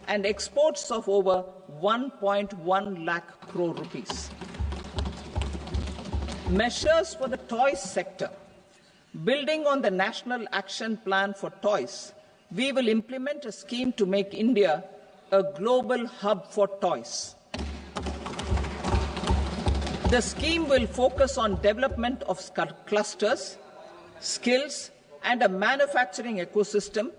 and exports of over 1.1 lakh crore rupees. Measures for the toys sector. Building on the National Action Plan for Toys, we will implement a scheme to make India a global hub for toys. The scheme will focus on development of clusters, skills, and a manufacturing ecosystem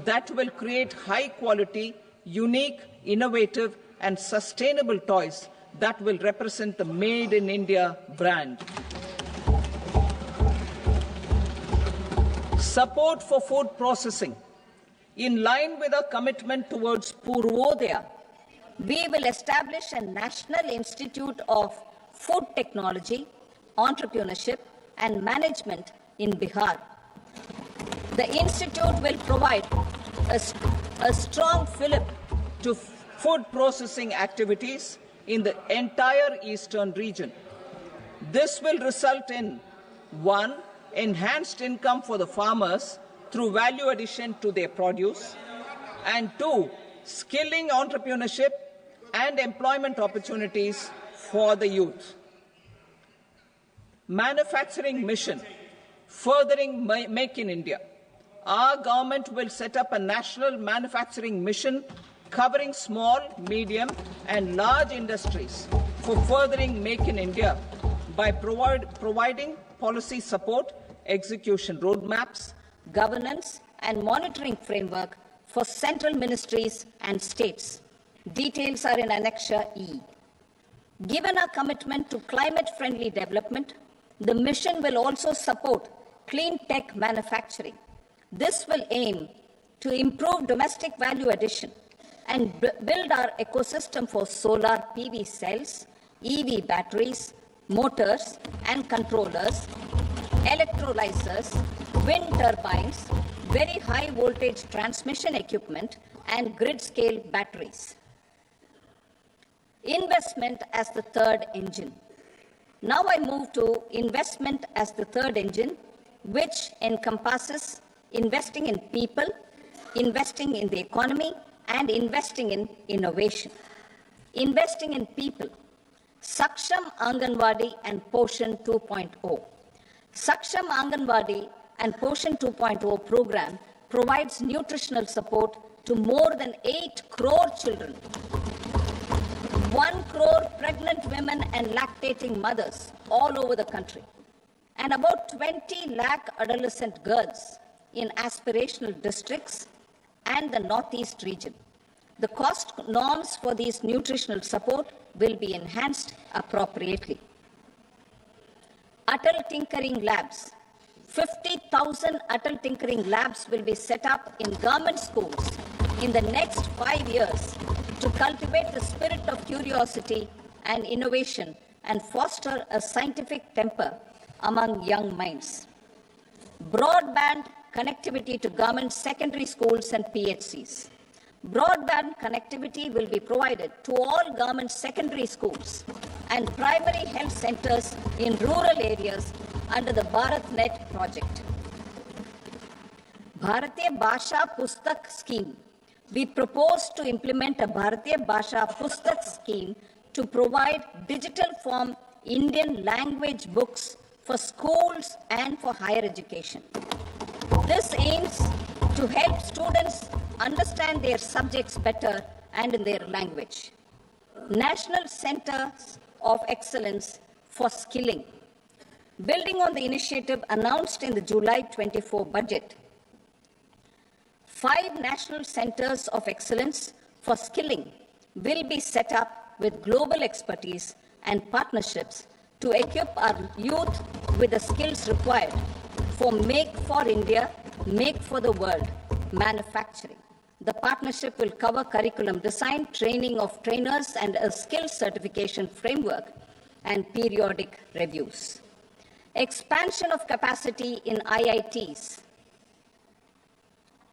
that will create high-quality, unique, innovative, and sustainable toys that will represent the Made in India brand. Support for food processing. In line with our commitment towards Purvodaya, we will establish a National Institute of Food Technology, Entrepreneurship and Management in Bihar. The institute will provide a strong fillip to food processing activities in the entire eastern region. This will result in 1. Enhanced income for the farmers through value addition to their produce, and 2. Skilling entrepreneurship and employment opportunities for the youth. Manufacturing mission, furthering Make in India. Our government will set up a national manufacturing mission covering small, medium, and large industries for furthering Make in India by providing policy support, execution roadmaps, governance, and monitoring framework for central ministries and states. Details are in Annexure E. Given our commitment to climate-friendly development, the mission will also support clean tech manufacturing. This will aim to improve domestic value addition and build our ecosystem for solar PV cells, EV batteries, motors and controllers, electrolyzers, wind turbines, very high voltage transmission equipment, and grid-scale batteries. Investment as the third engine. Now I move to investment as the third engine, which encompasses investing in people, investing in the economy, and investing in innovation. Investing in people. Saksham Anganwadi and Poshan 2.0. Saksham Anganwadi and Poshan 2.0 program provides nutritional support to more than 8 crore children, 1 crore pregnant women and lactating mothers all over the country, and about 20 lakh adolescent girls in aspirational districts and the Northeast region. The cost norms for these nutritional support will be enhanced appropriately. Atal Tinkering Labs. 50,000 Atal Tinkering Labs will be set up in government schools in the next 5 years to cultivate the spirit of curiosity and innovation and foster a scientific temper among young minds. Broadband connectivity to government secondary schools and PHCs. Broadband connectivity will be provided to all government secondary schools and primary health centers in rural areas under the BharatNet project. Bharatiya Bhasha Pustak Scheme. We propose to implement a Bharatiya Bhasha Pustak scheme to provide digital form Indian language books for schools and for higher education. This aims to help students understand their subjects better and in their language. National Centers of Excellence for Skilling. Building on the initiative announced in the July 24 budget, 5 National Centers of Excellence for Skilling will be set up with global expertise and partnerships to equip our youth with the skills required for Make for India, Make for the World manufacturing. The partnership will cover curriculum design, training of trainers, and a skills certification framework and periodic reviews. Expansion of capacity in IITs.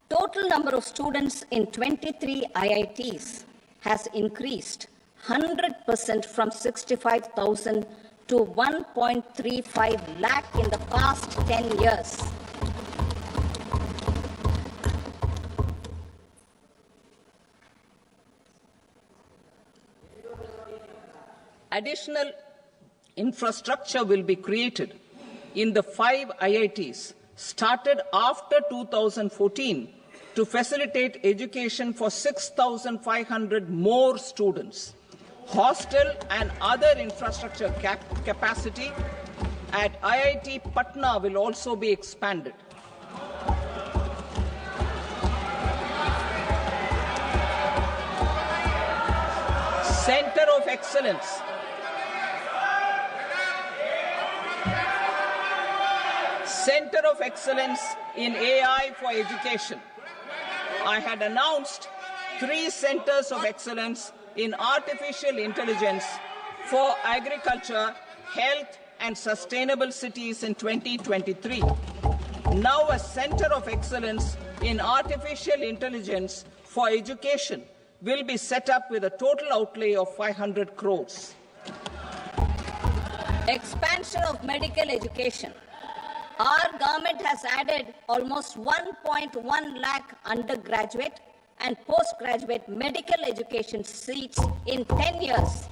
Total number of students in 23 IITs has increased 100% from 65,000 to 1.35 lakh in the past 10 years. Additional infrastructure will be created in the 5 IITs started after 2014 to facilitate education for 6,500 more students. Hostel and other infrastructure capacity at IIT Patna will also be expanded. Center of Excellence. Center of Excellence in AI for Education. I had announced 3 centers of excellence in artificial intelligence for agriculture, health, and sustainable cities in 2023. Now a center of excellence in artificial intelligence for education will be set up with a total outlay of 500 crores. Expansion of medical education. Our government has added almost 1.1 lakh undergraduate and postgraduate medical education seats in 10 years,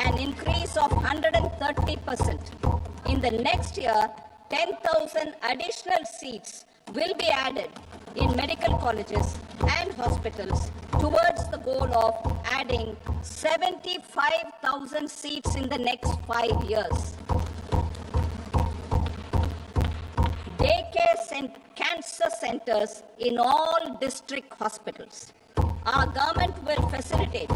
an increase of 130%. In the next year, 10,000 additional seats will be added in medical colleges and hospitals towards the goal of adding 75,000 seats in the next 5 years. Daycare cancer centers in all district hospitals. Our government will facilitate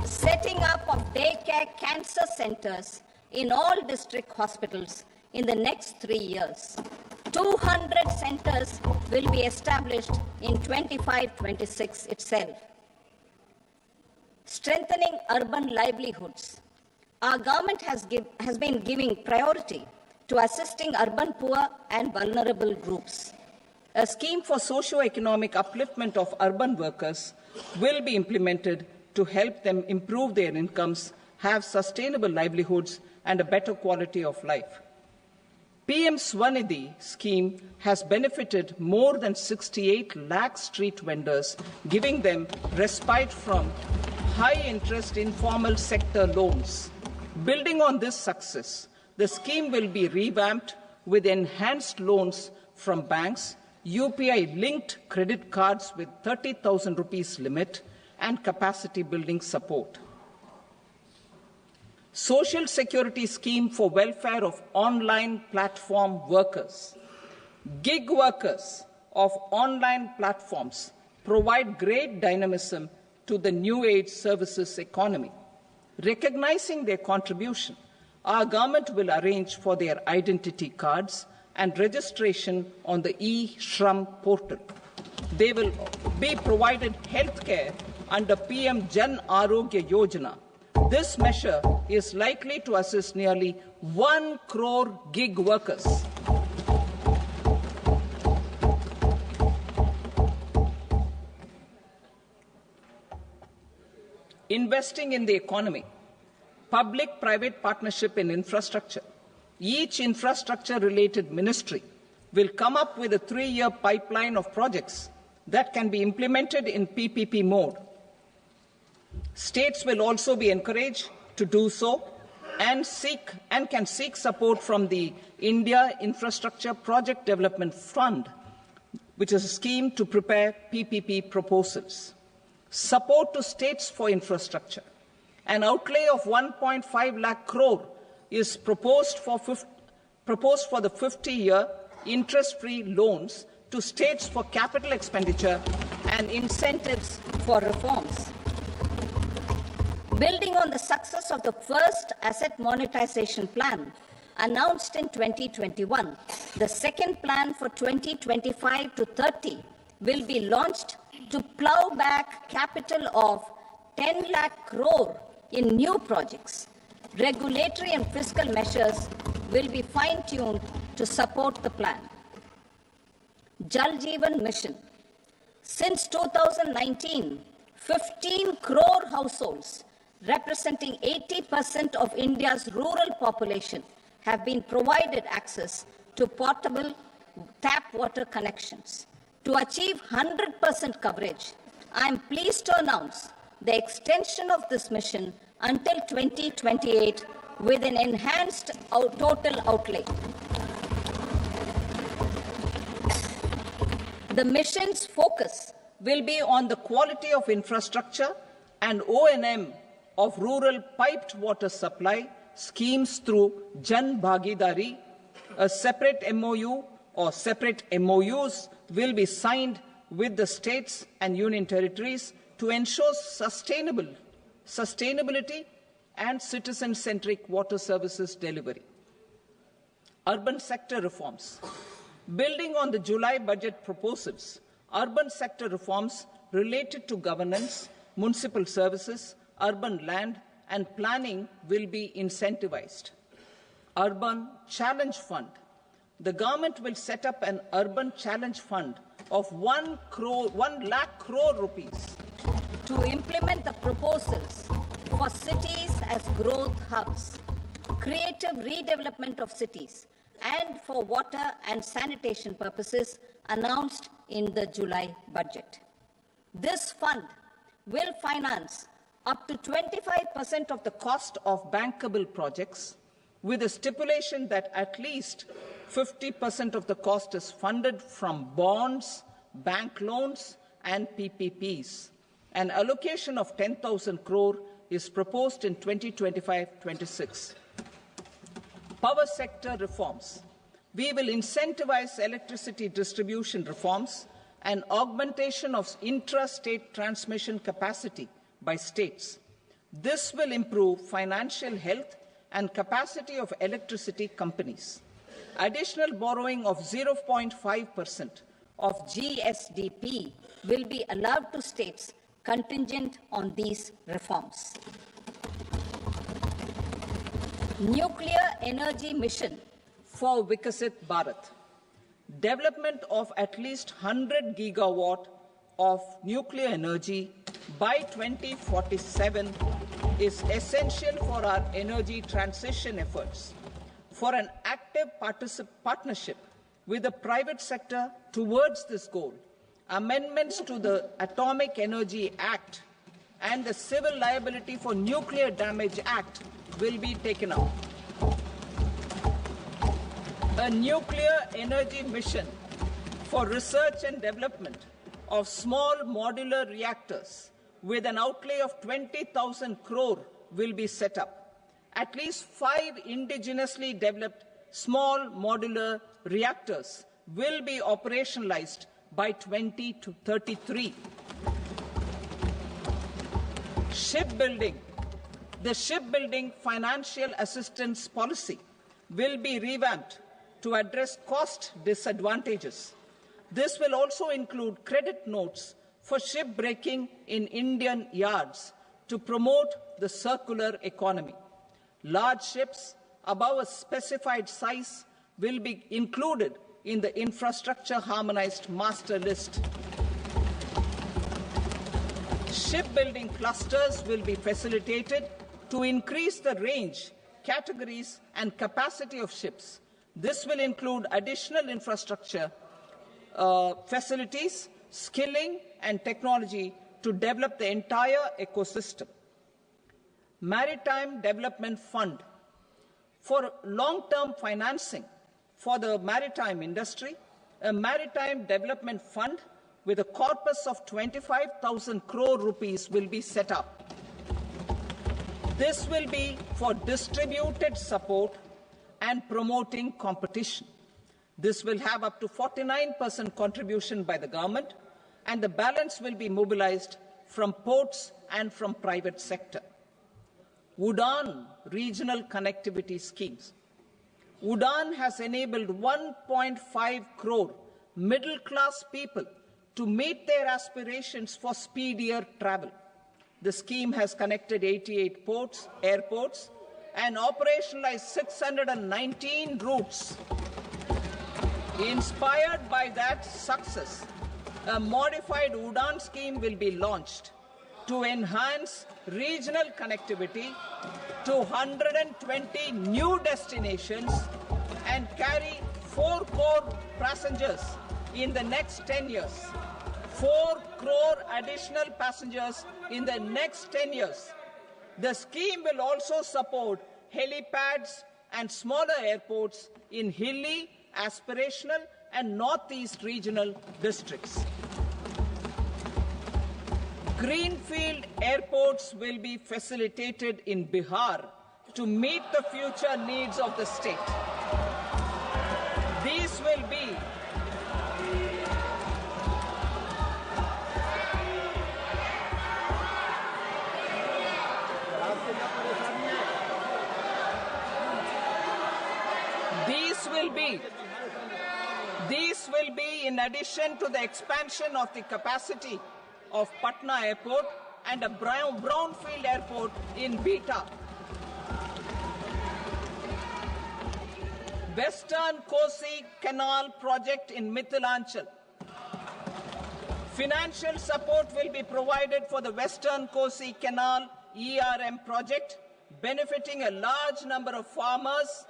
setting up of daycare cancer centers in all district hospitals in the next 3 years. 200 centers will be established in 25-26 itself. Strengthening urban livelihoods. Our government has been giving priority to assisting urban poor and vulnerable groups. A scheme for socio-economic upliftment of urban workers will be implemented to help them improve their incomes, have sustainable livelihoods, and a better quality of life. PM Swanidhi scheme has benefited more than 68 lakh street vendors, giving them respite from high-interest informal sector loans. Building on this success, the scheme will be revamped with enhanced loans from banks, UPI-linked credit cards with 30,000 rupees limit, and capacity building support. Social Security Scheme for welfare of online platform workers. Gig workers of online platforms provide great dynamism to the new age services economy. Recognizing their contribution, our government will arrange for their identity cards and registration on the e-Shram portal. They will be provided healthcare under PM Jan Arogya Yojana. This measure is likely to assist nearly 1 crore gig workers. Investing in the economy. Public-private partnership in infrastructure. Each infrastructure-related ministry will come up with a 3-year pipeline of projects that can be implemented in PPP mode. States will also be encouraged to do so and can seek support from the India Infrastructure Project Development Fund, which is a scheme to prepare PPP proposals. Support to states for infrastructure. An outlay of 1.5 lakh crore is proposed for the 50-year interest-free loans to states for capital expenditure and incentives for reforms. Building on the success of the first asset monetization plan announced in 2021, the second plan for 2025 to 30 will be launched to plow back capital of 10 lakh crore in new projects. Regulatory and fiscal measures will be fine-tuned to support the plan. Jal Jeevan Mission. Since 2019, 15 crore households, representing 80% of India's rural population, have been provided access to portable tap water connections. To achieve 100% coverage, I am pleased to announce the extension of this mission until 2028 with an enhanced total outlay. The mission's focus will be on the quality of infrastructure and O&M of rural piped water supply schemes through Jan Bhagidari. A separate MOU or separate MOUs will be signed with the states and union territories to ensure sustainability and citizen-centric water services delivery. Urban sector reforms. Building on the July budget proposals, urban sector reforms related to governance, municipal services, urban land and planning will be incentivized. Urban Challenge Fund. The government will set up an Urban Challenge Fund of 1 lakh crore rupees to implement the proposals for cities as growth hubs, creative redevelopment of cities, and for water and sanitation purposes announced in the July budget. This fund will finance up to 25% of the cost of bankable projects, with a stipulation that at least 50% of the cost is funded from bonds, bank loans, and PPPs. An allocation of 10,000 crore is proposed in 2025-26. Power sector reforms. We will incentivize electricity distribution reforms and augmentation of intra-state transmission capacity by states. This will improve financial health and capacity of electricity companies. Additional borrowing of 0.5% of GSDP will be allowed to states contingent on these reforms. Nuclear energy mission for Vikasit Bharat. Development of at least 100 gigawatt of nuclear energy by 2047 is essential for our energy transition efforts. For an active partnership with the private sector towards this goal, amendments to the Atomic Energy Act and the Civil Liability for Nuclear Damage Act will be taken up. A nuclear energy mission for research and development of small modular reactors with an outlay of 20,000 crore will be set up. At least 5 indigenously developed small modular reactors will be operationalized by 2033. Shipbuilding. The shipbuilding financial assistance policy will be revamped to address cost disadvantages. This will also include credit notes for shipbreaking in Indian yards to promote the circular economy. Large ships above a specified size will be included in the infrastructure harmonized master list. Shipbuilding clusters will be facilitated to increase the range, categories, and capacity of ships. This will include additional infrastructure, facilities, skilling, and technology to develop the entire ecosystem. Maritime Development Fund. For long-term financing for the maritime industry, a Maritime Development Fund with a corpus of 25,000 crore rupees will be set up. This will be for distributed support and promoting competition. This will have up to 49% contribution by the government, and the balance will be mobilized from ports and from private sector. UDAN regional connectivity schemes. UDAN has enabled 1.5 crore middle-class people to meet their aspirations for speedier travel. The scheme has connected 88 airports, and operationalized 619 routes. Inspired by that success, a modified UDAN scheme will be launched to enhance regional connectivity to 120 new destinations and carry 4 crore passengers in the next 10 years. 4 crore additional passengers in the next 10 years. The scheme will also support helipads and smaller airports in hilly, aspirational and northeast regional districts. Greenfield airports will be facilitated in Bihar to meet the future needs of the state. These will be These will be in addition to the expansion of the capacity of Patna Airport and a brownfield airport in Beta. Western Kosi Canal project in Mithilanchal. Financial support will be provided for the Western Kosi Canal ERM project, benefiting a large number of farmers,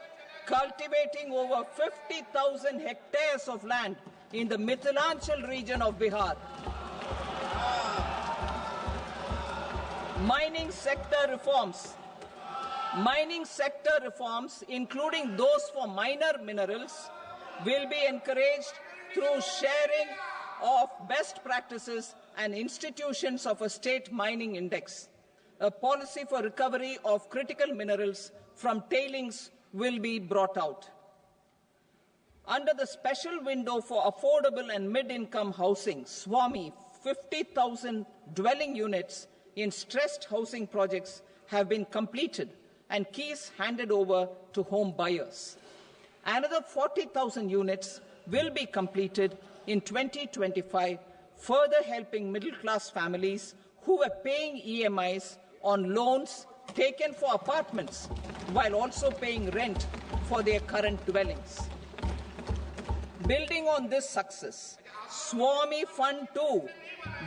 cultivating over 50,000 hectares of land in the Mithilanchal region of Bihar. Mining sector reforms. Mining sector reforms, including those for minor minerals, will be encouraged through sharing of best practices and institutions of a state mining index. A policy for recovery of critical minerals from tailings will be brought out. Under the special window for affordable and mid-income housing, SWAMI, 50,000 dwelling units in stressed housing projects have been completed and keys handed over to home buyers. Another 40,000 units will be completed in 2025, further helping middle-class families who are paying EMIs on loans taken for apartments while also paying rent for their current dwellings. Building on this success, SWAMI Fund 2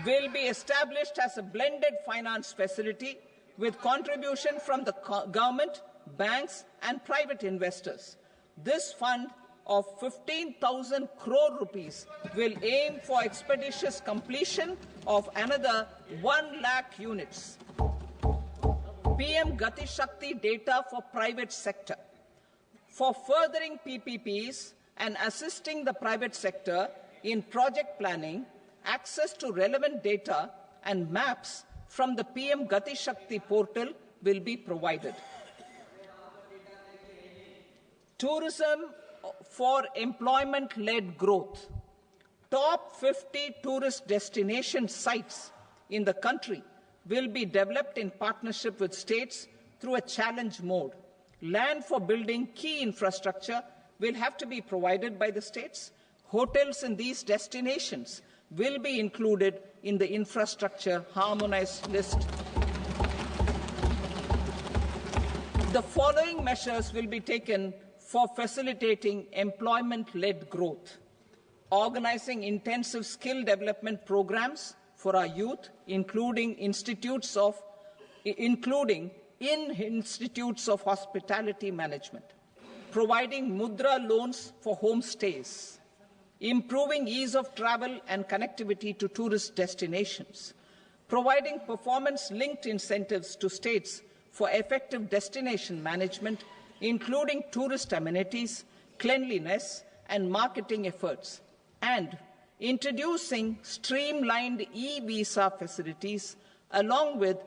will be established as a blended finance facility with contribution from the government, banks and private investors. This fund of 15,000 crore rupees will aim for expeditious completion of another 1 lakh units. PM Gati Shakti data for private sector. For furthering PPPs and assisting the private sector in project planning, access to relevant data and maps from the PM Gati Shakti portal will be provided. Tourism for employment-led growth. Top 50 tourist destination sites in the country will be developed in partnership with states through a challenge mode. Land for building key infrastructure will have to be provided by the states. Hotels in these destinations will be included in the infrastructure harmonized list. The following measures will be taken for facilitating employment-led growth. Organizing intensive skill development programs for our youth, including in institutes of hospitality management. Providing mudra loans for homestays. Improving ease of travel and connectivity to tourist destinations. Providing performance-linked incentives to states for effective destination management, including tourist amenities, cleanliness, and marketing efforts. And introducing streamlined e-visa facilities along with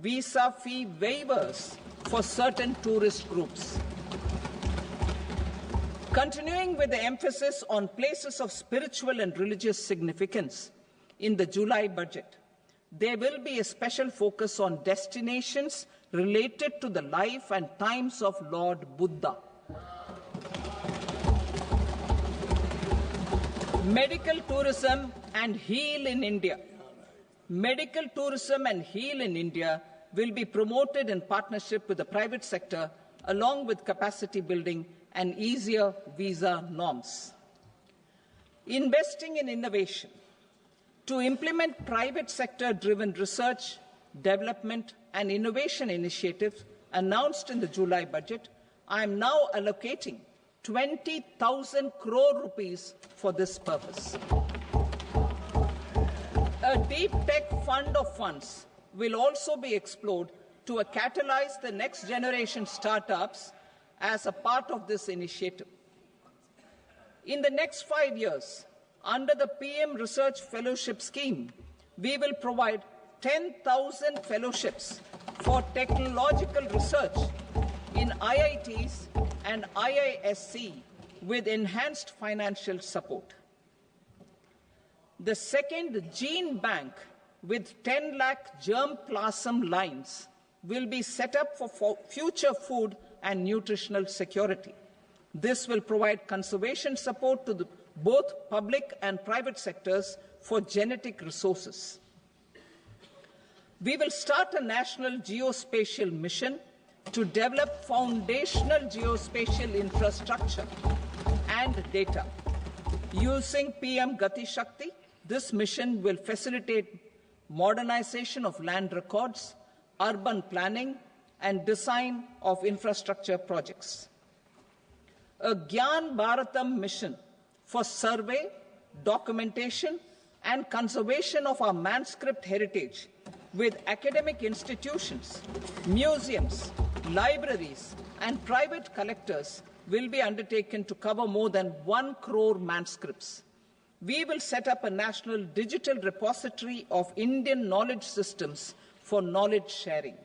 visa fee waivers for certain tourist groups. Continuing with the emphasis on places of spiritual and religious significance, in the July budget, there will be a special focus on destinations related to the life and times of Lord Buddha. Medical tourism and heal in India. Medical tourism and heal in India will be promoted in partnership with the private sector, along with capacity building and easier visa norms. Investing in innovation. To implement private sector-driven research, development and innovation initiatives announced in the July budget, I am now allocating 20,000 crore rupees for this purpose. A deep tech fund of funds will also be explored to catalyze the next generation startups as a part of this initiative. In the next 5 years, under the PM Research Fellowship Scheme, we will provide 10,000 fellowships for technological research in IITs and IISc with enhanced financial support. The second gene bank with 10 lakh germplasm lines will be set up for future food and nutritional security. This will provide conservation support to both public and private sectors for genetic resources. We will start a national geospatial mission to develop foundational geospatial infrastructure and data. Using PM Gati Shakti, this mission will facilitate modernization of land records, urban planning, and design of infrastructure projects. A Gyan Bharatam mission for survey, documentation, and conservation of our manuscript heritage with academic institutions, museums, libraries, and private collectors will be undertaken to cover more than 1 crore manuscripts. We will set up a national digital repository of Indian knowledge systems for knowledge sharing.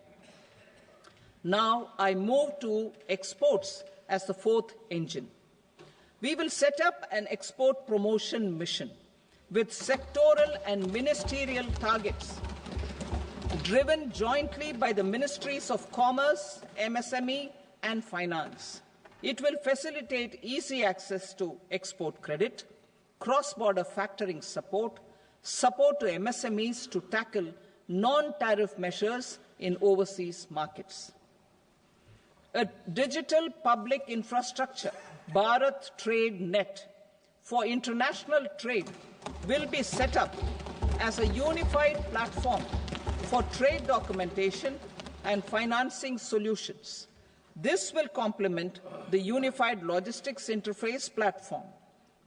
Now I move to exports as the fourth engine. We will set up an export promotion mission with sectoral and ministerial targets driven jointly by the Ministries of Commerce, MSME, and Finance. It will facilitate easy access to export credit, cross-border factoring support, support to MSMEs to tackle non-tariff measures in overseas markets. A digital public infrastructure, Bharat Trade Net, for international trade will be set up as a unified platform for trade documentation and financing solutions. This will complement the Unified Logistics Interface platform.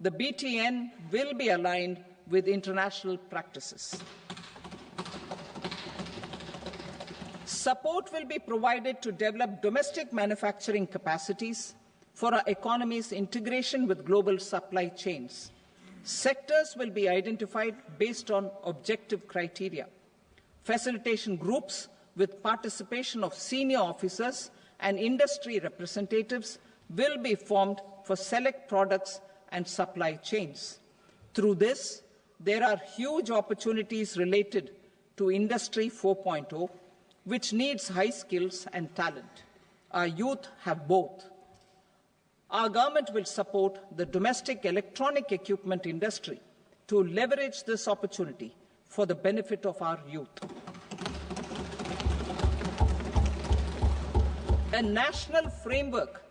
The BTN will be aligned with international practices. Support will be provided to develop domestic manufacturing capacities for our economy's integration with global supply chains. Sectors will be identified based on objective criteria. Facilitation groups with participation of senior officers and industry representatives will be formed for select products and supply chains. Through this, there are huge opportunities related to Industry 4.0, which needs high skills and talent. Our youth have both. Our government will support the domestic electronic equipment industry to leverage this opportunity for the benefit of our youth. A national framework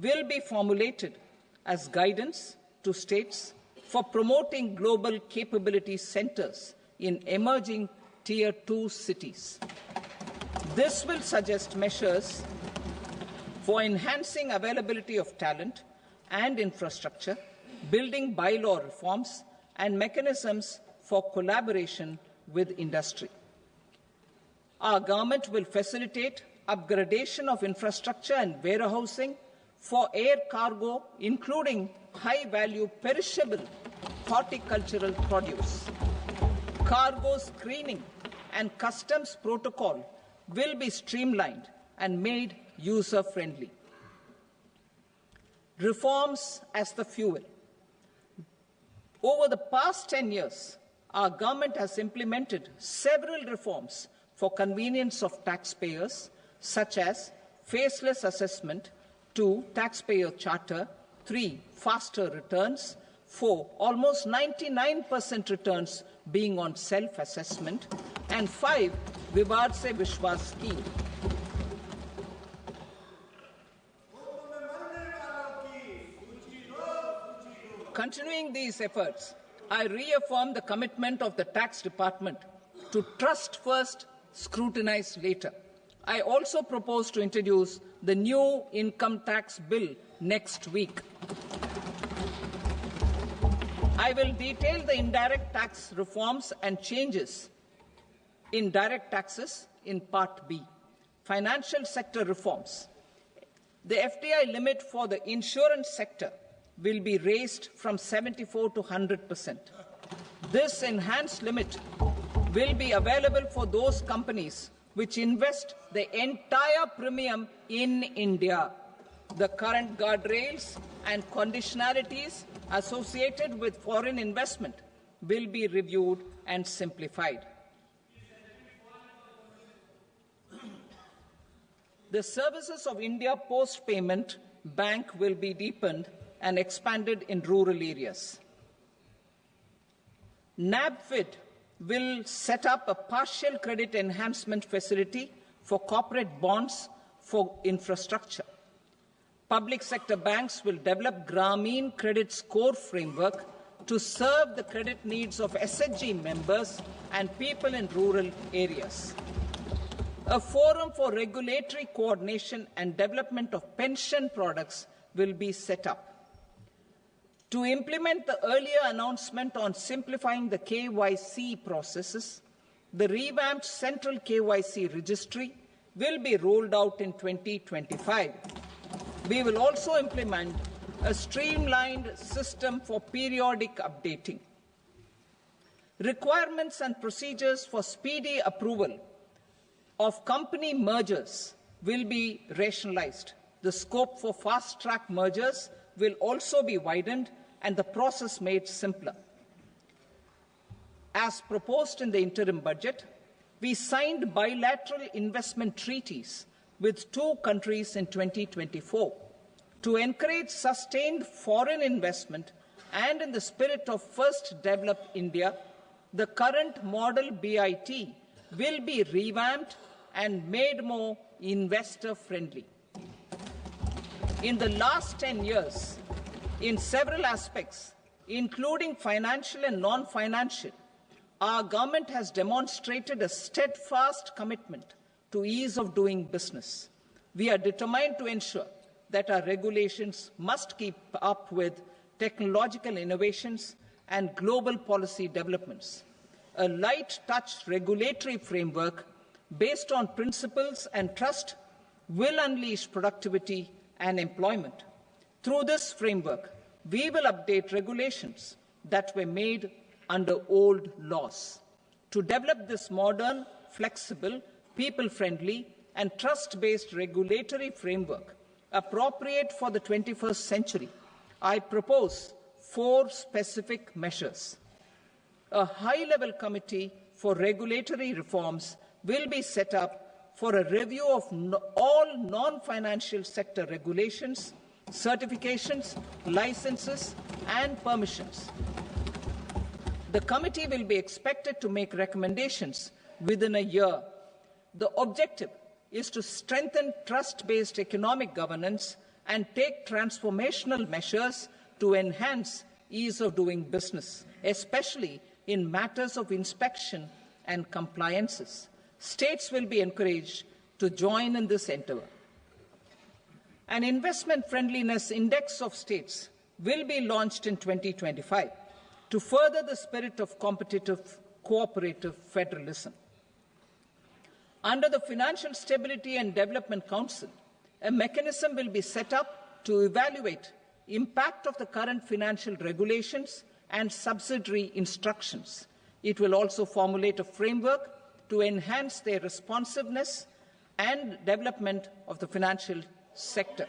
will be formulated as guidance to states for promoting global capability centers in emerging Tier 2 cities. This will suggest measures for enhancing availability of talent and infrastructure, building bylaw reforms, and mechanisms for collaboration with industry. Our government will facilitate upgradation of infrastructure and warehousing for air cargo, including high-value perishable horticultural produce. Cargo screening and customs protocol will be streamlined and made user-friendly. Reforms as the fuel. Over the past 10 years, our government has implemented several reforms for convenience of taxpayers, such as faceless assessment, 2, taxpayer charter, 3, faster returns, 4, almost 99% returns being on self-assessment, and 5, Vivad Se Vishwas scheme. Continuing these efforts, I reaffirm the commitment of the Tax Department to trust first, scrutinize later. I also propose to introduce the new income tax bill next week. I will detail the indirect tax reforms and changes in direct taxes in Part B. Financial sector reforms. The FDI limit for the insurance sector will be raised from 74 to 100%. This enhanced limit will be available for those companies which invest the entire premium in India. The current guardrails and conditionalities associated with foreign investment will be reviewed and simplified. The services of India Post Payment Bank will be deepened and expanded in rural areas. NABFID will set up a partial credit enhancement facility for corporate bonds for infrastructure. Public sector banks will develop Grameen Credit Score framework to serve the credit needs of SHG members and people in rural areas. A forum for regulatory coordination and development of pension products will be set up. To implement the earlier announcement on simplifying the KYC processes, the revamped Central KYC Registry will be rolled out in 2025. We will also implement a streamlined system for periodic updating. Requirements and procedures for speedy approval of company mergers will be rationalized. The scope for fast-track mergers will also be widened and the process made simpler. As proposed in the interim budget, we signed bilateral investment treaties with 2 countries in 2024 to encourage sustained foreign investment, and in the spirit of First Develop India, the current model BIT will be revamped and made more investor-friendly. In the last 10 years, in several aspects, including financial and non-financial, our government has demonstrated a steadfast commitment to ease of doing business. We are determined to ensure that our regulations must keep up with technological innovations and global policy developments. A light-touch regulatory framework based on principles and trust will unleash productivity and employment. Through this framework, we will update regulations that were made under old laws. To develop this modern, flexible, people-friendly and trust-based regulatory framework appropriate for the 21st century, I propose 4 specific measures. A high-level committee for regulatory reforms will be set up for a review of all non-financial sector regulations, certifications, licenses, and permissions. The committee will be expected to make recommendations within a year. The objective is to strengthen trust-based economic governance and take transformational measures to enhance ease of doing business, especially in matters of inspection and compliances. States will be encouraged to join in this endeavour. An investment friendliness index of states will be launched in 2025 to further the spirit of competitive, cooperative federalism. Under the Financial Stability and Development Council, a mechanism will be set up to evaluate impact of the current financial regulations and subsidiary instructions. It will also formulate a framework to enhance their responsiveness and development of the financial sector.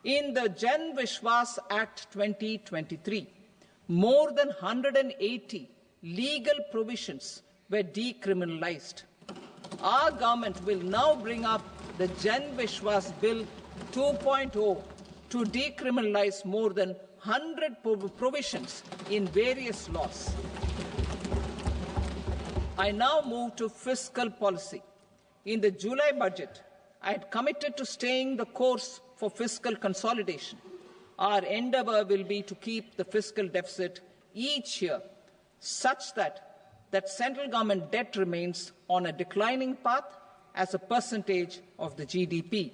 In the Jan Vishwas Act 2023, more than 180 legal provisions were decriminalized. Our government will now bring up the Jan Vishwas Bill 2.0 to decriminalize more than 100 provisions in various laws. I now move to fiscal policy. In the July budget, I had committed to staying the course for fiscal consolidation. Our endeavour will be to keep the fiscal deficit each year such that central government debt remains on a declining path as a percentage of the GDP.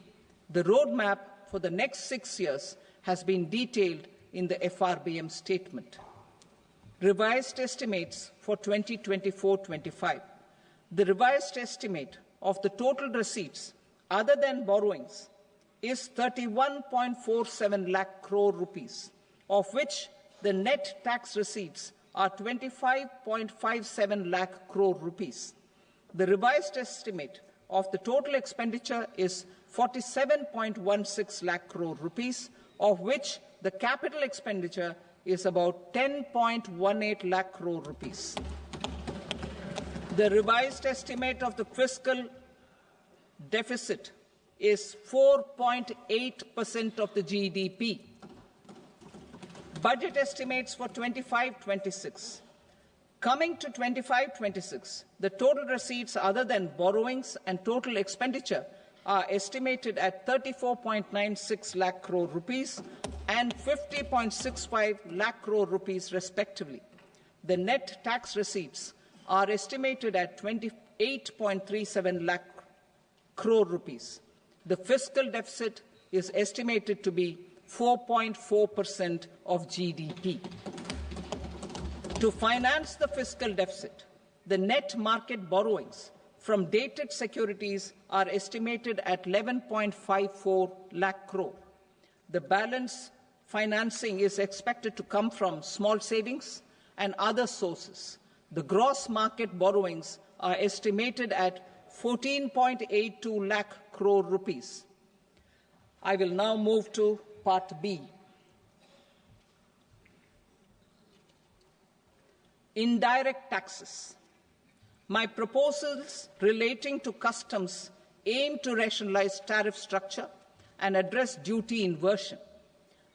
The roadmap for the next 6 years has been detailed in the FRBM statement. Revised estimates for 2024-25. The revised estimate of the total receipts other than borrowings is 31.47 lakh crore rupees, of which the net tax receipts are 25.57 lakh crore rupees. The revised estimate of the total expenditure is 47.16 lakh crore rupees, of which the capital expenditure is about 10.18 lakh crore rupees. The revised estimate of the fiscal deficit is 4.8% of the GDP. Budget estimates for 25-26. Coming to 25-26, the total receipts other than borrowings and total expenditure are estimated at 34.96 lakh crore rupees and 50.65 lakh crore rupees respectively. The net tax receipts are estimated at 28.37 lakh crore rupees. The fiscal deficit is estimated to be 4.4% of GDP. To finance the fiscal deficit, the net market borrowings from dated securities are estimated at 11.54 lakh crore. The balance financing is expected to come from small savings and other sources. The gross market borrowings are estimated at 14.82 lakh crore rupees. I will now move to Part B. Indirect taxes. My proposals relating to customs aim to rationalize tariff structure and address duty inversion.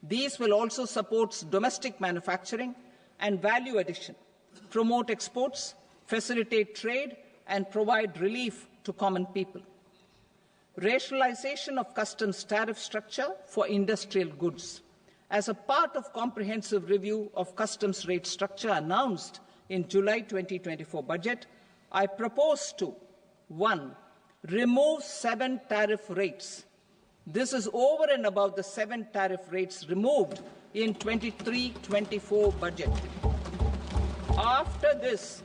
These will also support domestic manufacturing and value addition, promote exports, facilitate trade, and provide relief to common people. Rationalization of customs tariff structure for industrial goods. As a part of comprehensive review of customs rate structure announced in July 2024 budget, I propose to 1. Remove 7 tariff rates. This is over and above the 7 tariff rates removed in 23-24 budget. After this,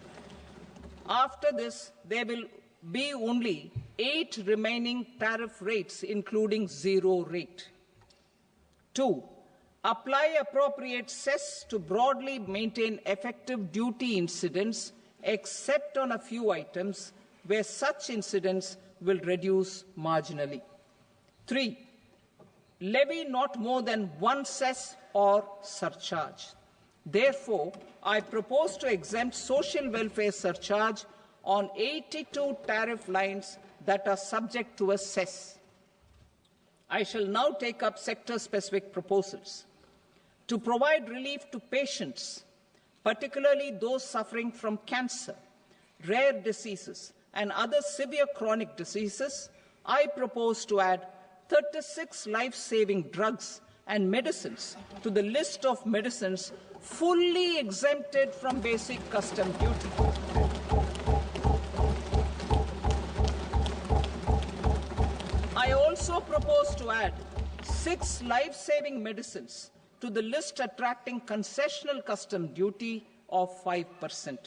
there will be only 8 remaining tariff rates, including 0 rate. 2. Apply appropriate cess to broadly maintain effective duty incidence, except on a few items where such incidence will reduce marginally. 3. Levy not more than 1 cess or surcharge. Therefore, I propose to exempt social welfare surcharge on 82 tariff lines that are subject to a cess. I shall now take up sector-specific proposals. To provide relief to patients, particularly those suffering from cancer, rare diseases, and other severe chronic diseases, I propose to add 36 life-saving drugs and medicines to the list of medicines fully exempted from basic custom duty. I also propose to add 6 life-saving medicines to the list attracting concessional custom duty of 5%.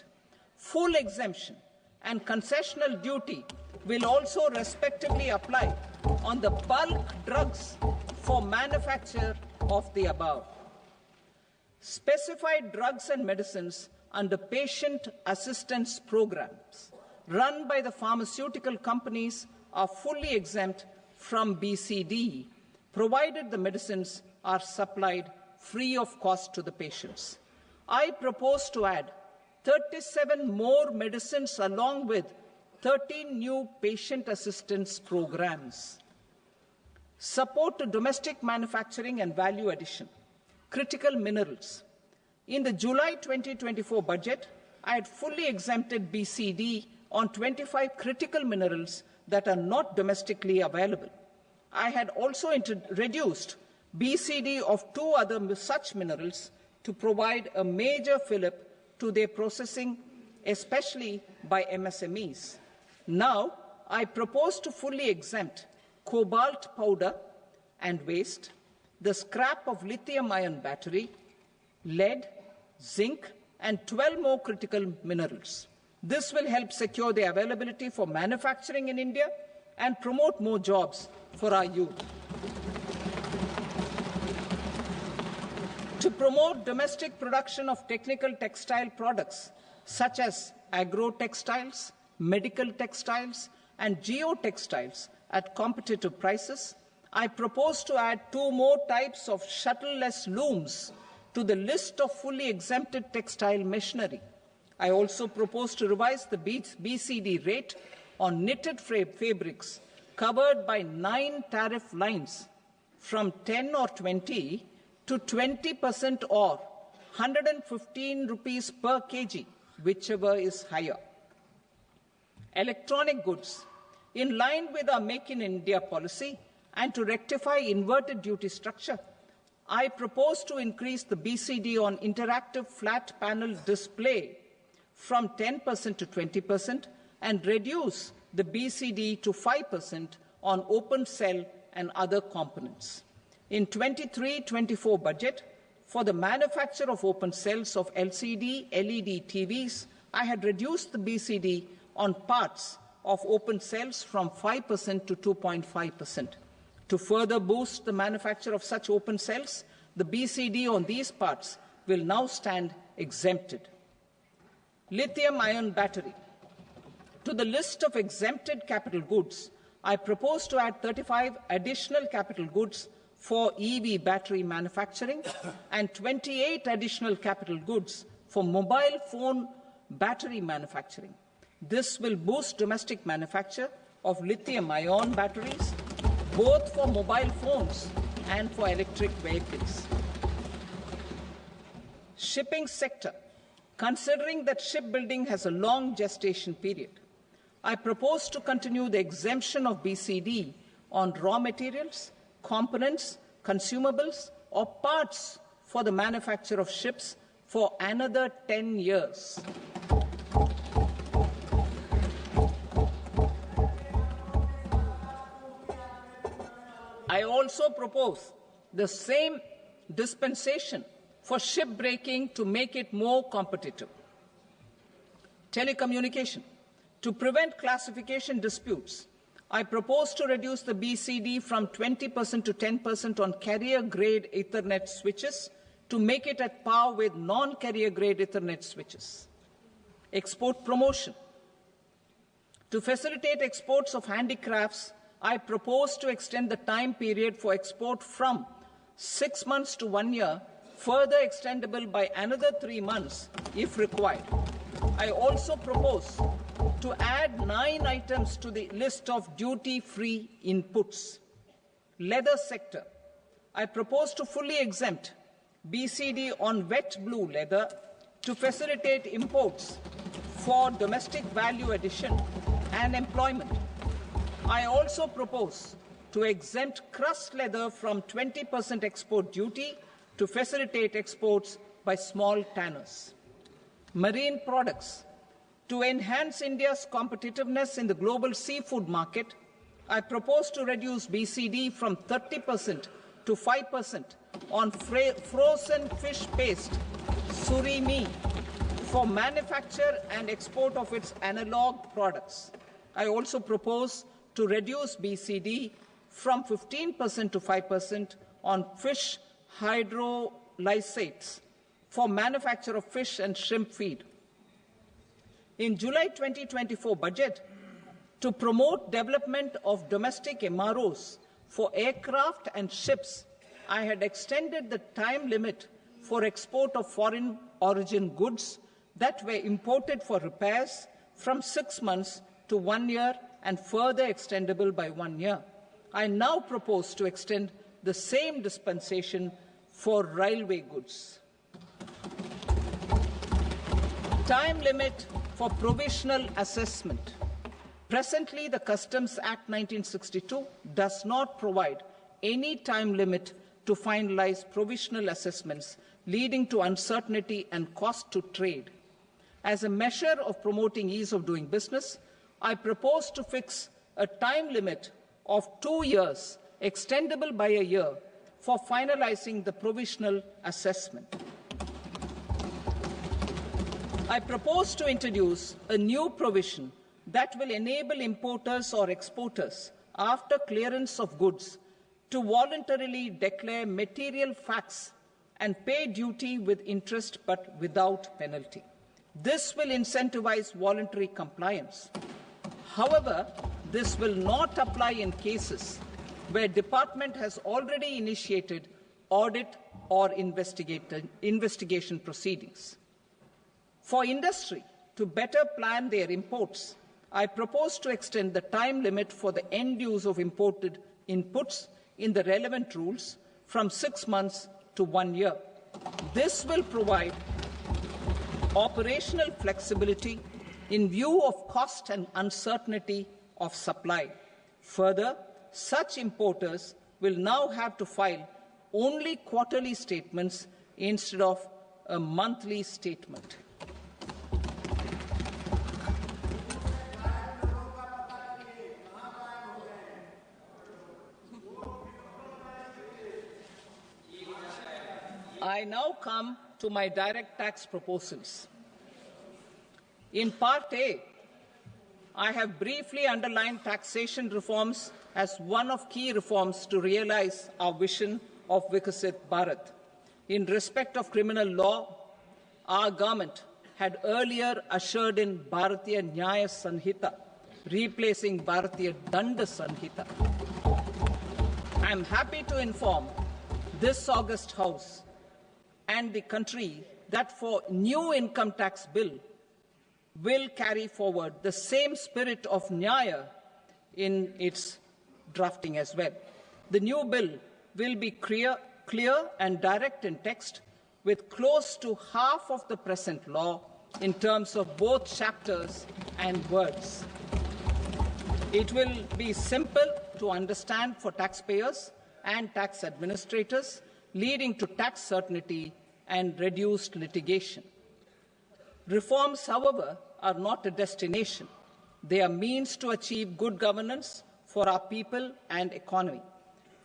Full exemption and concessional duty will also respectively apply on the bulk drugs for manufacture of the above. Specified drugs and medicines under patient assistance programs run by the pharmaceutical companies are fully exempt from BCD, provided the medicines are supplied free of cost to the patients. I propose to add 37 more medicines along with 13 new patient assistance programs. Support to domestic manufacturing and value addition. Critical minerals. In the July 2024 budget, I had fully exempted BCD on 25 critical minerals that are not domestically available. I had also reduced BCD of 2 other such minerals to provide a major fillip to their processing, especially by MSMEs. Now, I propose to fully exempt cobalt powder and waste, the scrap of lithium-ion battery, lead, zinc, and 12 more critical minerals. This will help secure the availability for manufacturing in India and promote more jobs for our youth. To promote domestic production of technical textile products such as agro-textiles, medical textiles, and geotextiles at competitive prices, I propose to add 2 more types of shuttle-less looms to the list of fully exempted textile machinery. I also propose to revise the BCD rate on knitted fabrics covered by 9 tariff lines from 10 or 20 to 20% or 115 rupees per kg, whichever is higher. Electronic goods. In line with our Make in India policy and to rectify inverted duty structure, I propose to increase the BCD on interactive flat panel display from 10% to 20% and reduce the BCD to 5% on open cell and other components. In 23-24 budget, for the manufacture of open cells of LCD, LED TVs, I had reduced the BCD on parts of open cells from 5% to 2.5%. To further boost the manufacture of such open cells, the BCD on these parts will now stand exempted. Lithium-ion battery. To the list of exempted capital goods, I propose to add 35 additional capital goods for EV battery manufacturing and 28 additional capital goods for mobile phone battery manufacturing. This will boost domestic manufacture of lithium-ion batteries, both for mobile phones and for electric vehicles. Shipping sector. Considering that shipbuilding has a long gestation period, I propose to continue the exemption of BCD on raw materials, components, consumables, or parts for the manufacture of ships for another 10 years. I also propose the same dispensation for shipbreaking to make it more competitive. Telecommunication. To prevent classification disputes, I propose to reduce the BCD from 20% to 10% on carrier-grade Ethernet switches to make it at par with non-carrier-grade Ethernet switches. Export promotion. To facilitate exports of handicrafts, I propose to extend the time period for export from 6 months to 1 year, further extendable by another 3 months if required. I also propose to add 9 items to the list of duty-free inputs. Leather sector. I propose to fully exempt BCD on wet blue leather to facilitate imports for domestic value addition and employment. I also propose to exempt crust leather from 20% export duty to facilitate exports by small tanners. Marine products. To enhance India's competitiveness in the global seafood market, I propose to reduce BCD from 30% to 5% on frozen fish paste, surimi, for manufacture and export of its analog products. I also propose to reduce BCD from 15% to 5% on fish hydrolysates for manufacture of fish and shrimp feed. In July 2024 budget, to promote development of domestic MROs for aircraft and ships, I had extended the time limit for export of foreign origin goods that were imported for repairs from 6 months to 1 year and further extendable by 1 year. I now propose to extend the same dispensation for railway goods. Time limit for provisional assessment. Presently, the Customs Act 1962 does not provide any time limit to finalize provisional assessments, leading to uncertainty and cost to trade. As a measure of promoting ease of doing business, I propose to fix a time limit of 2 years, extendable by a year, for finalizing the provisional assessment. I propose to introduce a new provision that will enable importers or exporters, after clearance of goods, to voluntarily declare material facts and pay duty with interest but without penalty. This will incentivize voluntary compliance. However, this will not apply in cases where department has already initiated audit or investigation proceedings. For industry to better plan their imports, I propose to extend the time limit for the end use of imported inputs in the relevant rules from 6 months to 1 year. This will provide operational flexibility in view of cost and uncertainty of supply. Further, such importers will now have to file only quarterly statements instead of a monthly statement. I now come to my direct tax proposals. In Part A, I have briefly underlined taxation reforms as one of key reforms to realize our vision of Vikasit Bharat. In respect of criminal law, our government had earlier ushered in Bharatiya Nyaya Sanhita, replacing Bharatiya Danda Sanhita. I am happy to inform this august House and the country that for new income tax bill will carry forward the same spirit of Nyaya in its drafting as well. The new bill will be clear and direct in text, with close to half of the present law in terms of both chapters and words. It will be simple to understand for taxpayers and tax administrators, leading to tax certainty and reduced litigation. Reforms, however, are not a destination. They are means to achieve good governance for our people and economy.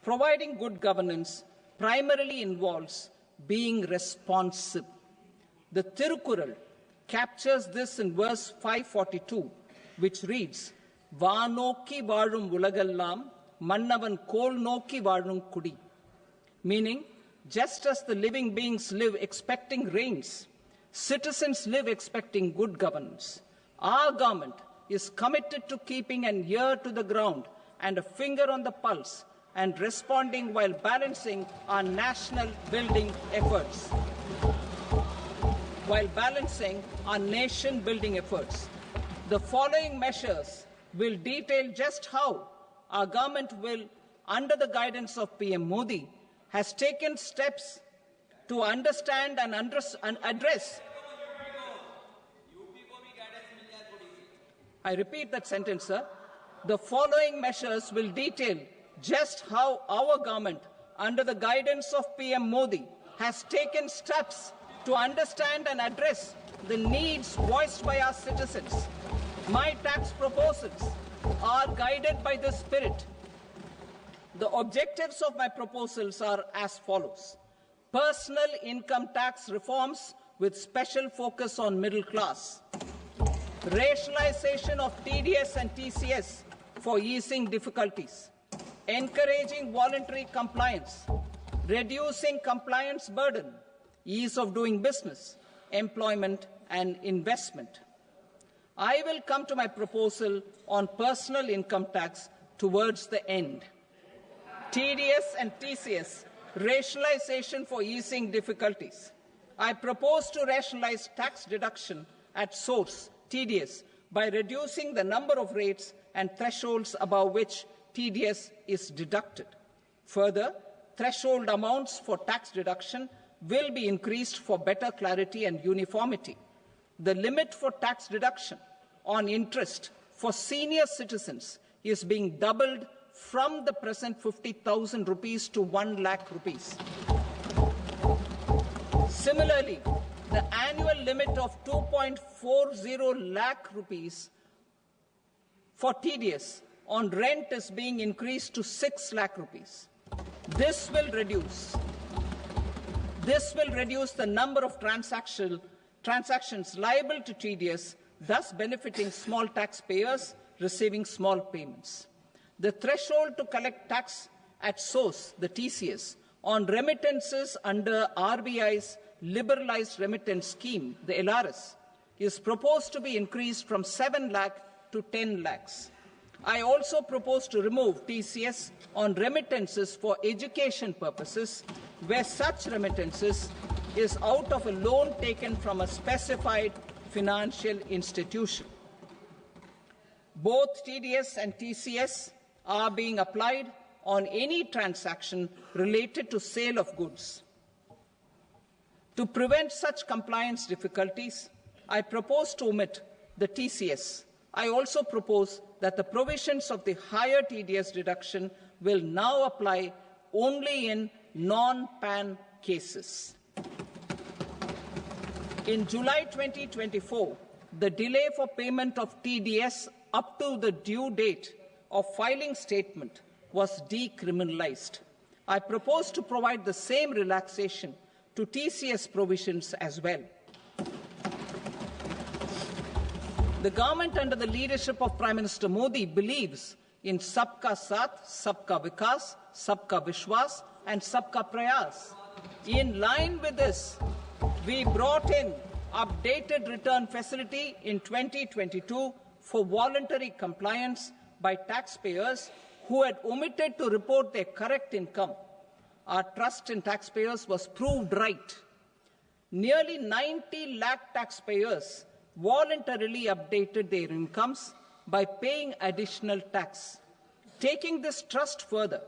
Providing good governance primarily involves being responsive. The Tirukural captures this in verse 542, which reads, "Vaanokki vaazhum ulagallam, mannavan kol nokki vaazhum kudi," meaning, just as the living beings live expecting rains, citizens live expecting good governance. Our government is committed to keeping an ear to the ground and a finger on the pulse and responding while balancing our national building efforts. The following measures will detail just how our government will, under the guidance of PM Modi, has taken steps to understand and address. I repeat that sentence, sir. The following measures will detail just how our government, under the guidance of PM Modi, has taken steps to understand and address the needs voiced by our citizens. My tax proposals are guided by this spirit. The objectives of my proposals are as follows. Personal income tax reforms with special focus on middle class. Rationalization of TDS and TCS for easing difficulties. Encouraging voluntary compliance. Reducing compliance burden. Ease of doing business, employment and investment. I will come to my proposal on personal income tax towards the end. TDS and TCS, rationalization for easing difficulties. I propose to rationalize tax deduction at source, TDS, by reducing the number of rates and thresholds above which TDS is deducted. Further, threshold amounts for tax deduction will be increased for better clarity and uniformity. The limit for tax deduction on interest for senior citizens is being doubled from the present 50,000 rupees to 1 lakh rupees. Similarly, the annual limit of 2.40 lakh rupees for TDS on rent is being increased to 6 lakh rupees. This will reduce the number of transactions liable to TDS, thus benefiting small taxpayers receiving small payments. The threshold to collect tax at source, the TCS, on remittances under RBI's liberalised remittance scheme, the LRS, is proposed to be increased from 7 lakh to 10 lakhs. I also propose to remove TCS on remittances for education purposes, where such remittances is out of a loan taken from a specified financial institution. Both TDS and TCS are being applied on any transaction related to sale of goods. To prevent such compliance difficulties, I propose to omit the TCS. I also propose that the provisions of the higher TDS deduction will now apply only in non-PAN cases. In July 2024, the delay for payment of TDS up to the due date of filing statement was decriminalized. I propose to provide the same relaxation to TCS provisions as well. The government under the leadership of Prime Minister Modi believes in Sabka Saath, Sabka Vikas, Sabka Vishwas and Sabka Prayas. In line with this, we brought in updated return facility in 2022 for voluntary compliance by taxpayers who had omitted to report their correct income. Our trust in taxpayers was proved right. Nearly 90 lakh taxpayers voluntarily updated their incomes by paying additional tax. Taking this trust further,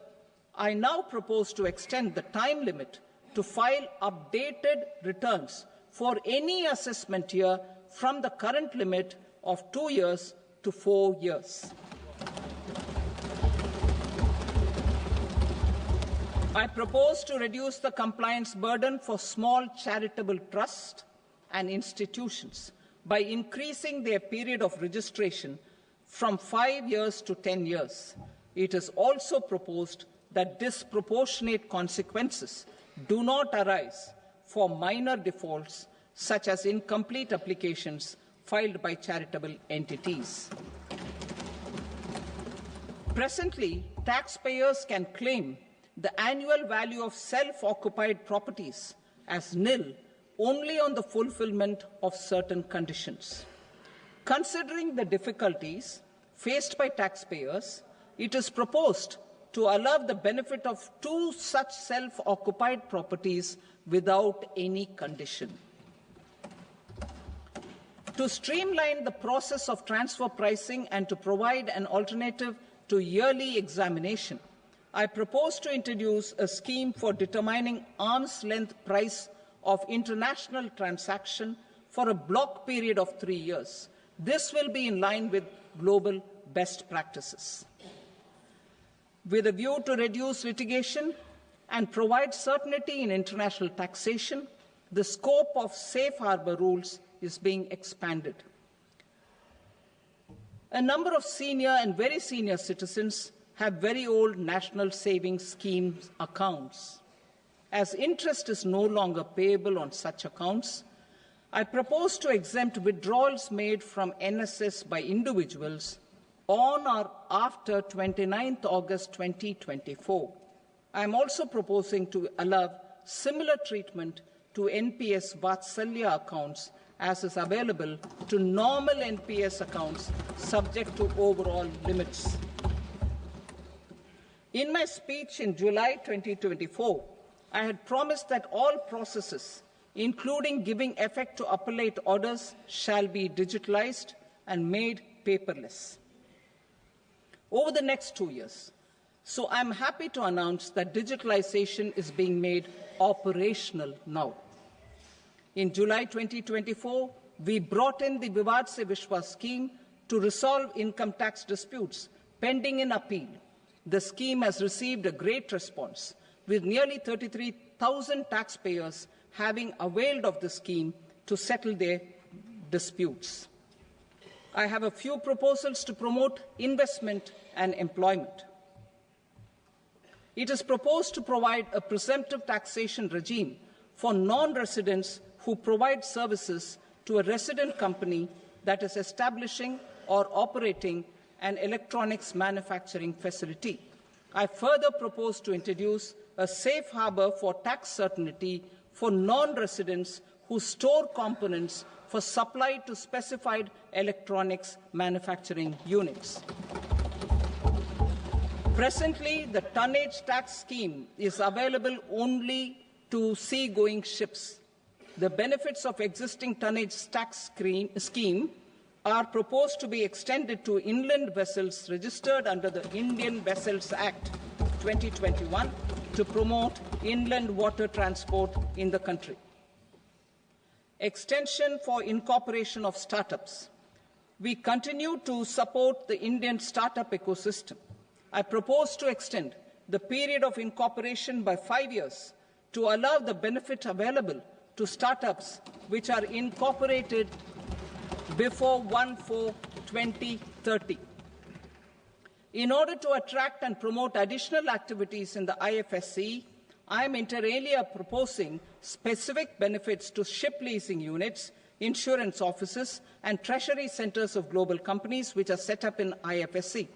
I now propose to extend the time limit to file updated returns for any assessment year from the current limit of 2 years to 4 years. I propose to reduce the compliance burden for small charitable trusts and institutions by increasing their period of registration from 5 years to 10 years. It is also proposed that disproportionate consequences do not arise for minor defaults, such as incomplete applications filed by charitable entities. Presently, taxpayers can claim the annual value of self-occupied properties as nil only on the fulfillment of certain conditions. Considering the difficulties faced by taxpayers, it is proposed to allow the benefit of 2 such self-occupied properties without any condition. To streamline the process of transfer pricing and to provide an alternative to yearly examination, I propose to introduce a scheme for determining arm's length price of international transaction for a block period of 3 years. This will be in line with global best practices. With a view to reduce litigation and provide certainty in international taxation, the scope of safe harbour rules is being expanded. A number of senior and very senior citizens have very old national savings schemes accounts. As interest is no longer payable on such accounts, I propose to exempt withdrawals made from NSS by individuals on or after 29th August 2024. I am also proposing to allow similar treatment to NPS Vatsalya accounts as is available to normal NPS accounts subject to overall limits. In my speech in July 2024, I had promised that all processes, including giving effect to appellate orders, shall be digitalized and made paperless over the next 2 years. So I'm happy to announce that digitalization is being made operational now. In July 2024, we brought in the Vivad Se Vishwas scheme to resolve income tax disputes pending in appeal. The scheme has received a great response, with nearly 33,000 taxpayers having availed of the scheme to settle their disputes. I have a few proposals to promote investment and employment. It is proposed to provide a presumptive taxation regime for non-residents who provide services to a resident company that is establishing or operating an electronics manufacturing facility. I further propose to introduce a safe harbour for tax certainty for non-residents who store components for supply to specified electronics manufacturing units. Presently, the tonnage tax scheme is available only to sea-going ships. The benefits of existing tonnage tax scheme are proposed to be extended to inland vessels registered under the Indian Vessels Act 2021 to promote inland water transport in the country. Extension for incorporation of startups. We continue to support the Indian startup ecosystem. I propose to extend the period of incorporation by 5 years to allow the benefit available to startups which are incorporated before 1/4/2030. In order to attract and promote additional activities in the IFSC, I am inter alia proposing specific benefits to ship leasing units, insurance offices, and treasury centres of global companies which are set up in IFSC.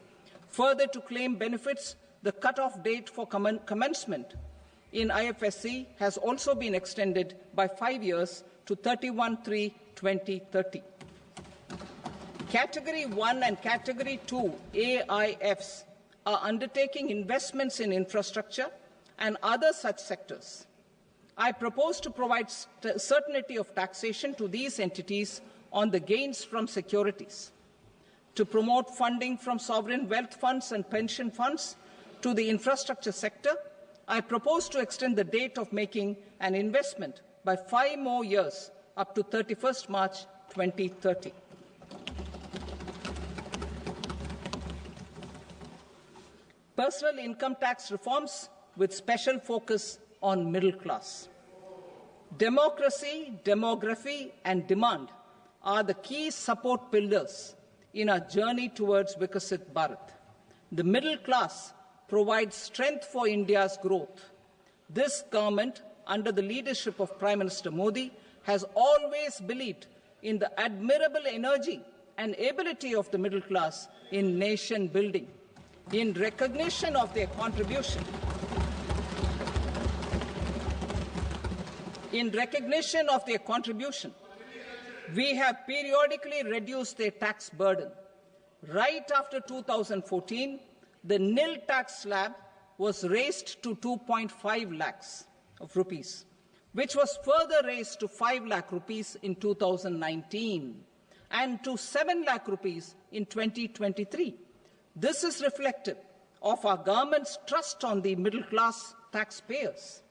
Further, to claim benefits, the cut-off date for commencement in IFSC has also been extended by 5 years to 31/3/2030. Category 1 and Category 2 AIFs are undertaking investments in infrastructure and other such sectors. I propose to provide certainty of taxation to these entities on the gains from securities, to promote funding from sovereign wealth funds and pension funds to the infrastructure sector. I propose to extend the date of making an investment by 5 more years up to 31st March 2030. Personal income tax reforms with special focus on middle class. Democracy, demography, and demand are the key support pillars in our journey towards Vikasit Bharat. The middle class provides strength for India's growth. This government, under the leadership of Prime Minister Modi, has always believed in the admirable energy and ability of the middle class in nation building. In recognition of their contribution, we have periodically reduced their tax burden. Right after 2014, the nil tax slab was raised to 2.5 lakhs of rupees, which was further raised to 5 lakh rupees in 2019 and to 7 lakh rupees in 2023. This is reflective of our government's trust on the middle-class taxpayers.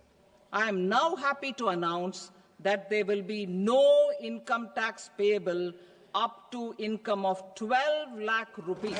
I am now happy to announce that there will be no income tax payable up to income of 12 lakh rupees.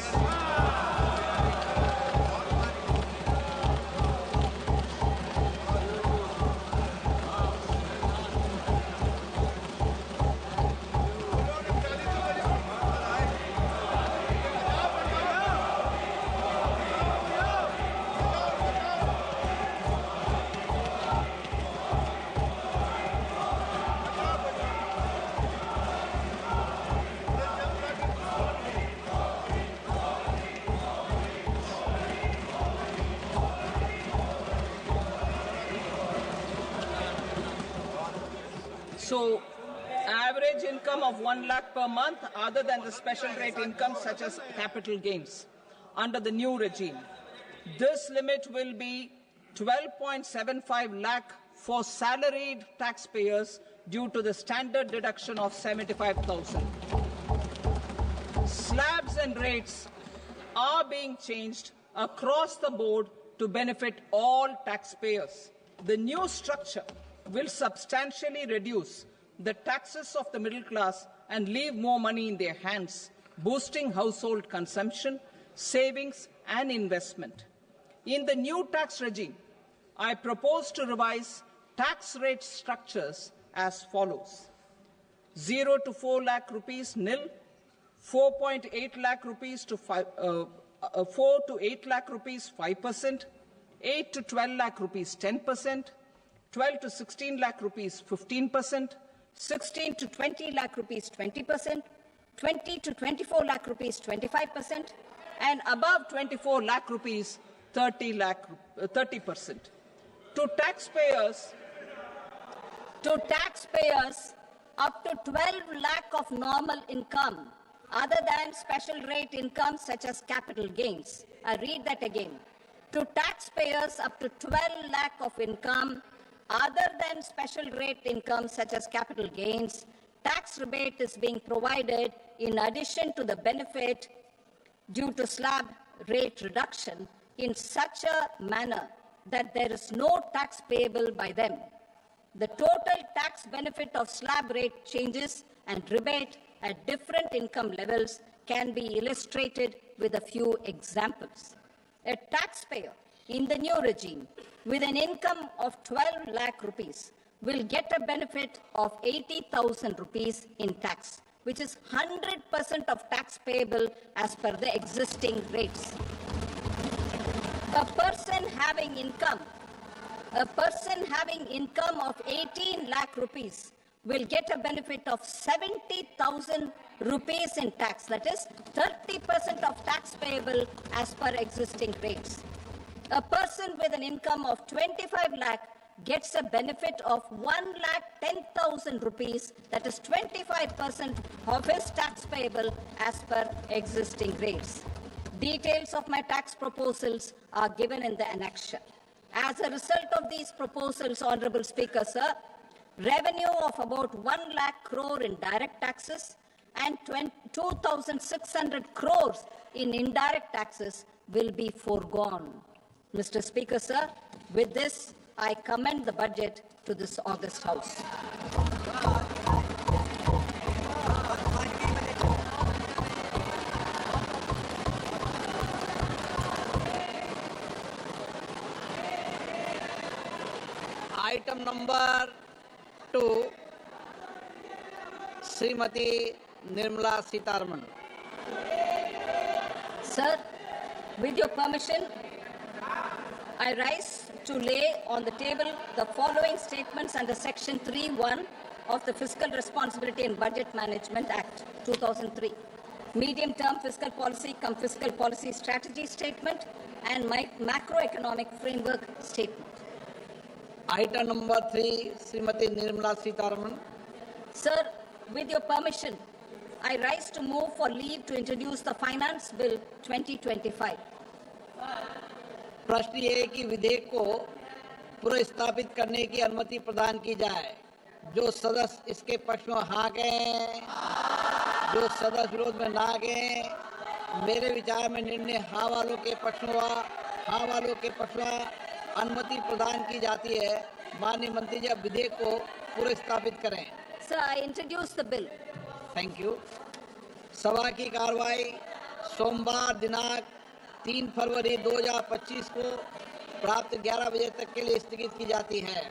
So, average income of 1 lakh per month, other than the special rate income such as capital gains, under the new regime. This limit will be 12.75 lakh for salaried taxpayers due to the standard deduction of 75,000. Slabs and rates are being changed across the board to benefit all taxpayers. The new structure will substantially reduce the taxes of the middle class and leave more money in their hands, boosting household consumption, savings and investment. In the new tax regime, I propose to revise tax rate structures as follows: 0 to 4 lakh rupees nil, 4.8 lakh rupees to 4 to 8 lakh rupees 5%, 8 to 12 lakh rupees 10%, 12 to 16 lakh rupees 15%, 16 to 20 lakh rupees 20%, 20 to 24 lakh rupees 25%, and above 24 lakh rupees 30%. To taxpayers up to 12 lakh of normal income other than special rate income such as capital gains. I read that again. To taxpayers up to 12 lakh of income other than special rate income such as capital gains, tax rebate is being provided in addition to the benefit due to slab rate reduction in such a manner that there is no tax payable by them. The total tax benefit of slab rate changes and rebate at different income levels can be illustrated with a few examples. A taxpayer in the new regime with an income of 12 lakh rupees will get a benefit of 80,000 rupees in tax, which is 100% of tax payable as per the existing rates. A person having income of 18 lakh rupees will get a benefit of 70,000 rupees in tax, that is 30% of tax payable as per existing rates. A person with an income of 25 lakh gets a benefit of 1,10,000 rupees, that is 25% of his tax payable as per existing rates. Details of my tax proposals are given in the annexure. As a result of these proposals, Honorable Speaker, sir, revenue of about 1 lakh crore in direct taxes and 2,600 crores in indirect taxes will be foregone. Mr. Speaker, sir, with this, I commend the budget to this august House. Item number 2, Srimati Nirmala Sitharaman. Sir, with your permission, I rise to lay on the table the following statements under Section 3(1) of the Fiscal Responsibility and Budget Management Act 2003. Medium-term fiscal policy cum fiscal policy strategy statement and my macroeconomic framework statement. Item number 3, Srimati Nirmala Sitharaman. Sir, with your permission, I rise to move for leave to introduce the Finance Bill 2025. प्रश्न ये है कि विधेयक को पुनर्स्थापित करने की अनुमति प्रदान की जाए। जो सदस्य इसके पक्ष में हाँ कहें, जो सदस्य विरोध में ना कहें, मेरे विचार में निर्णय हाँ वालों के पक्ष में हाँ वालों के पक्ष में अनुमति प्रदान की जाती है। माननीय मंत्री जी अब विधेयक को पुनर्स्थापित करें। Sir, I introduce the bill. Thank you. सभा की कार्रवाई सोमवार दिनांक 3 फरवरी 2025 को प्राप्त 11 बजे तक के लिए स्थगित की जाती है।